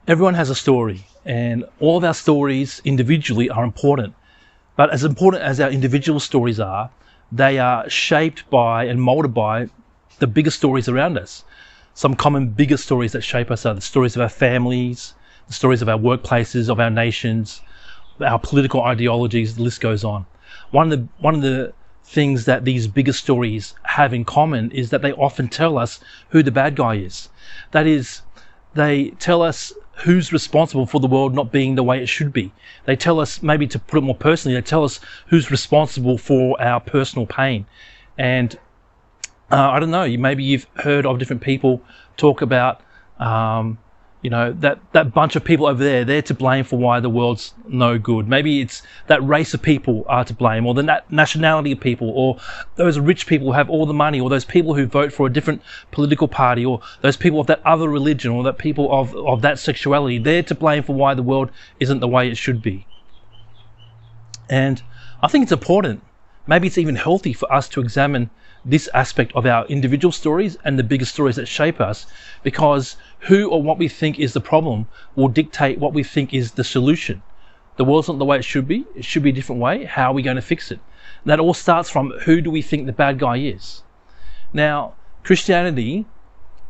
Everyone has a story, and all of our stories individually are important. But as important as our individual stories are, they are shaped by and molded by the bigger stories around us. Some common bigger stories that shape us are the stories of our families, the stories of our workplaces, of our nations, our political ideologies, the list goes on. One of the things that these bigger stories have in common is that they often tell us who the bad guy is. That is, they tell us who's responsible for the world not being the way it should be. They tell us, maybe to put it more personally, they tell us who's responsible for our personal pain. And I don't know, maybe you've heard of different people talk about, that bunch of people over there, they're to blame for why the world's no good. Maybe it's that race of people are to blame, or the nationality of people, or those rich people who have all the money, or those people who vote for a different political party, or those people of that other religion, or that people of that sexuality. They're to blame for why the world isn't the way it should be. And I think it's important, maybe it's even healthy for us to examine this aspect of our individual stories and the bigger stories that shape us, because who or what we think is the problem will dictate what we think is the solution. The world's not the way it should be a different way. How are we going to fix it? And that all starts from, who do we think the bad guy is? Now, Christianity,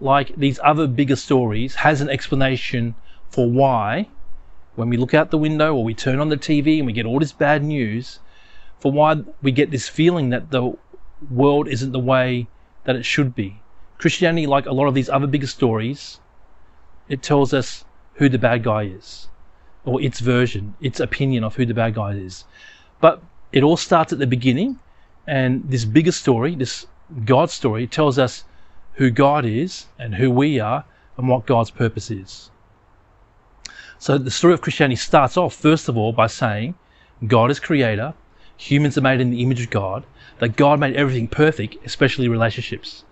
like these other bigger stories, has an explanation for why, when we look out the window or we turn on the TV and we get all this bad news, for why we get this feeling that the world isn't the way that it should be. Christianity, like a lot of these other bigger stories, it tells us who the bad guy is, or its version, its opinion of who the bad guy is. But it all starts at the beginning, and this bigger story, this God story, tells us who God is and who we are and what God's purpose is. So the story of Christianity starts off, first of all, by saying God is creator, humans are made in the image of God, that God made everything perfect, especially relationships.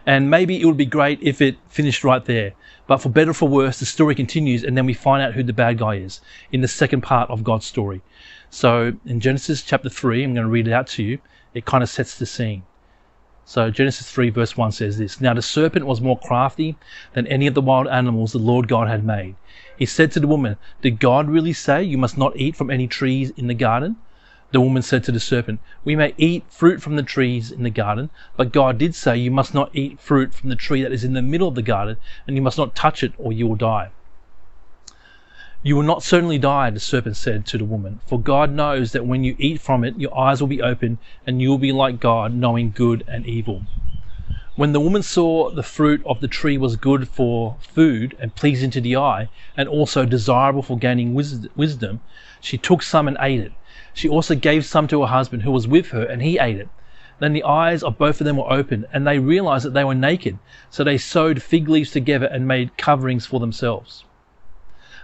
And maybe it would be great if it finished right there, but for better or for worse, the story continues, and then we find out who the bad guy is in the second part of God's story. So in Genesis chapter 3, I'm going to read it out to you. It kind of sets the scene. So Genesis 3 verse 1 says this: Now the serpent was more crafty than any of the wild animals the Lord God had made. He said to the woman, Did God really say you must not eat from any trees in the garden? The woman said to the serpent, We may eat fruit from the trees in the garden, but God did say you must not eat fruit from the tree that is in the middle of the garden, and you must not touch it, or you will die. You will not certainly die, the serpent said to the woman, for God knows that when you eat from it, your eyes will be opened, and you will be like God, knowing good and evil. When the woman saw the fruit of the tree was good for food and pleasing to the eye, and also desirable for gaining wisdom, she took some and ate it. She also gave some to her husband who was with her, and he ate it. Then the eyes of both of them were opened, and they realized that they were naked. So they sewed fig leaves together and made coverings for themselves.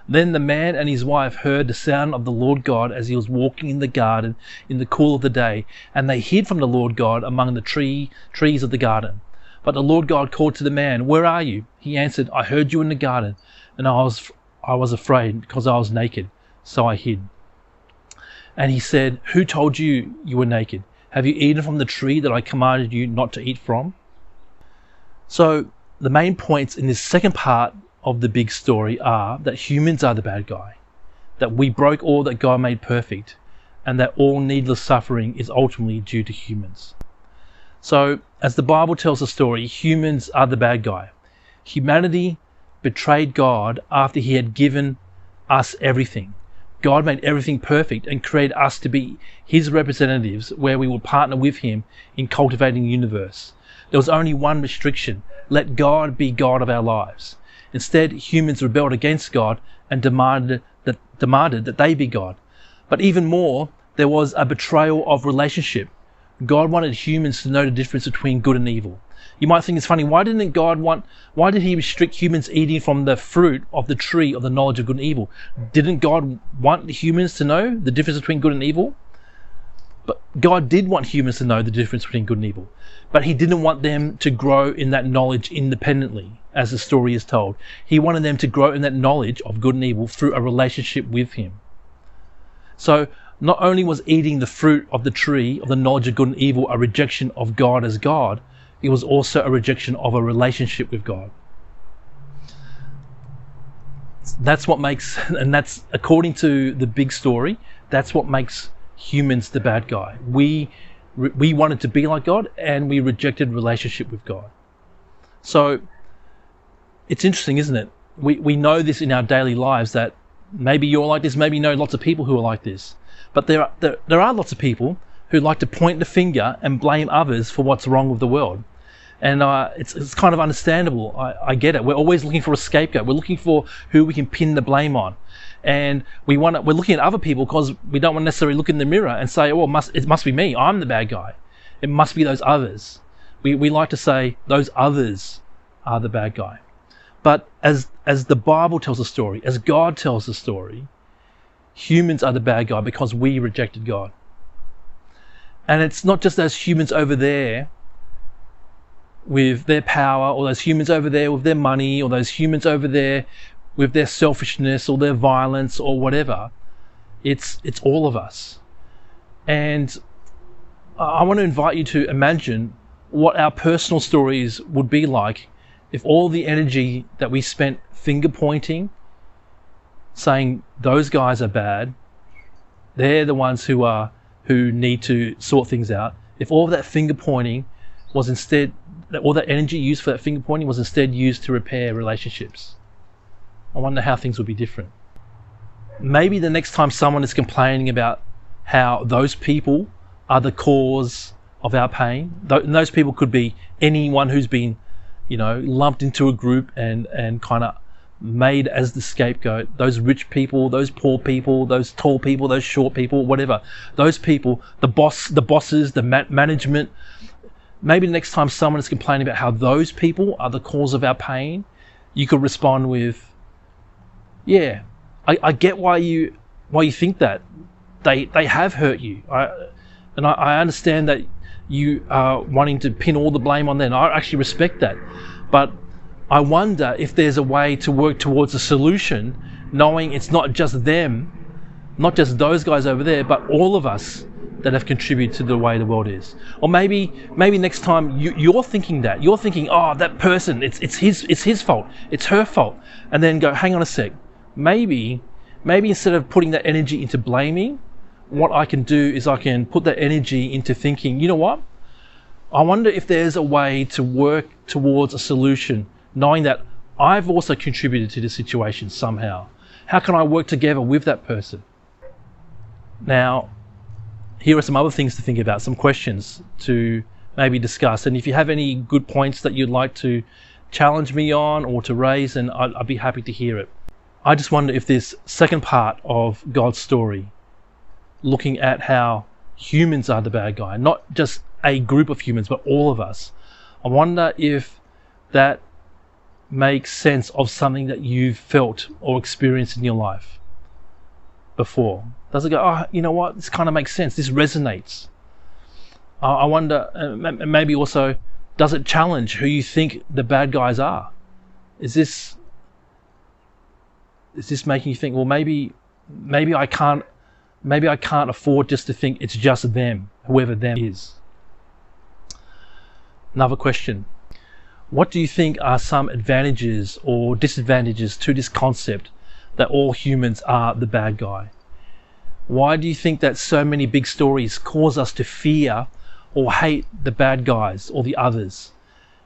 Then the man and his wife heard the sound of the Lord God as he was walking in the garden in the cool of the day, and they hid from the Lord God among the trees of the garden. But the Lord God called to the man, Where are you? He answered, I heard you in the garden, and I was afraid because I was naked, so I hid. And he said, Who told you you were naked? Have you eaten from the tree that I commanded you not to eat from? So the main points in this second part of the big story are that humans are the bad guy, that we broke all that God made perfect, and that all needless suffering is ultimately due to humans. So as the Bible tells the story, humans are the bad guy. Humanity betrayed God after he had given us everything. God made everything perfect and created us to be his representatives, where we would partner with him in cultivating the universe. There was only one restriction: let God be God of our lives. Instead, humans rebelled against God and demanded that they be God. But even more, there was a betrayal of relationship. God wanted humans to know the difference between good and evil. You might think it's funny, why did he restrict humans eating from the fruit of the tree of the knowledge of good and evil? Didn't God want humans to know the difference between good and evil? But God did want humans to know the difference between good and evil. But he didn't want them to grow in that knowledge independently, as the story is told. He wanted them to grow in that knowledge of good and evil through a relationship with him. So not only was eating the fruit of the tree of the knowledge of good and evil a rejection of God as God, it was also a rejection of a relationship with God. That's what makes, and that's according to the big story, that's what makes humans the bad guy. We wanted to be like God, and we rejected relationship with God. So it's interesting, isn't it? We know this in our daily lives, that maybe you're like this, maybe you know lots of people who are like this. But there are lots of people who like to point the finger and blame others for what's wrong with the world. And it's kind of understandable. I get it. We're always looking for a scapegoat. We're looking for who we can pin the blame on. And we're looking at other people because we don't want to necessarily look in the mirror and say, oh, it must be me. I'm the bad guy. It must be those others. We like to say those others are the bad guy. But as the Bible tells the story, as God tells the story, humans are the bad guy because we rejected God. And it's not just those humans over there with their power, or those humans over there with their money, or those humans over there with their selfishness or their violence or whatever. It's all of us. And I want to invite you to imagine what our personal stories would be like if all the energy that we spent finger pointing, saying those guys are bad, they're the ones who need to sort things out, if all of that finger pointing was instead, all that energy used for that finger pointing was instead used to repair relationships, I wonder how things would be different. Maybe the next time someone is complaining about how those people are the cause of our pain, and those people could be anyone who's been, lumped into a group and kind of made as the scapegoat. Those rich people, those poor people, those tall people, those short people, whatever. Those people, the bosses, the management. Maybe the next time someone is complaining about how those people are the cause of our pain, you could respond with, yeah, I get why you think that. They have hurt you. I understand that you are wanting to pin all the blame on them. I actually respect that. But I wonder if there's a way to work towards a solution, knowing it's not just them, not just those guys over there, but all of us that have contributed to the way the world is. Or maybe next time you're thinking that. You're thinking, oh, that person, it's his fault, it's her fault. And then go, hang on a sec. Maybe instead of putting that energy into blaming, what I can do is I can put that energy into thinking, you know what? I wonder if there's a way to work towards a solution, knowing that I've also contributed to the situation somehow. How can I work together with that person? Now, here are some other things to think about, some questions to maybe discuss. And if you have any good points that you'd like to challenge me on or to raise, then I'd be happy to hear it. I just wonder if this second part of God's story, looking at how humans are the bad guy, not just a group of humans, but all of us, I wonder if that makes sense of something that you've felt or experienced in your life before. Does it go, oh, you know what, this kind of makes sense, this resonates? I wonder, maybe also, does it challenge who you think the bad guys are? Is this making you think, well, maybe I can't afford just to think it's just them, whoever them is? Another question. What do you think are some advantages or disadvantages to this concept that all humans are the bad guy? Why do you think that so many big stories cause us to fear or hate the bad guys or the others?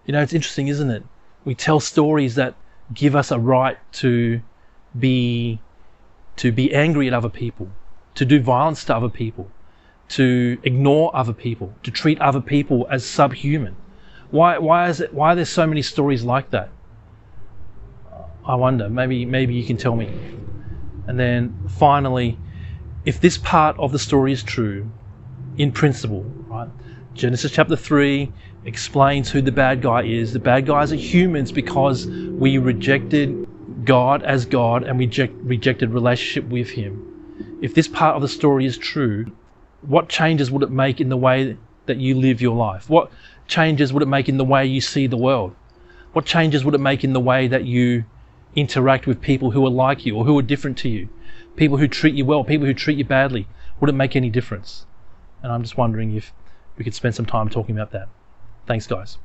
It's interesting, isn't it? We tell stories that give us a right to be angry at other people, to do violence to other people, to ignore other people, to treat other people as subhuman. Why are there so many stories like that? I wonder, maybe you can tell me. And then finally, if this part of the story is true, in principle, right? Genesis chapter 3 explains who the bad guy is. The bad guys are humans because we rejected God as God and rejected relationship with Him. If this part of the story is true, what changes would it make in the way that you live your life? What changes would it make in the way you see the world? What changes would it make in the way that you interact with people who are like you or who are different to you? People who treat you well, people who treat you badly. Would it make any difference? And I'm just wondering if we could spend some time talking about that. Thanks, guys.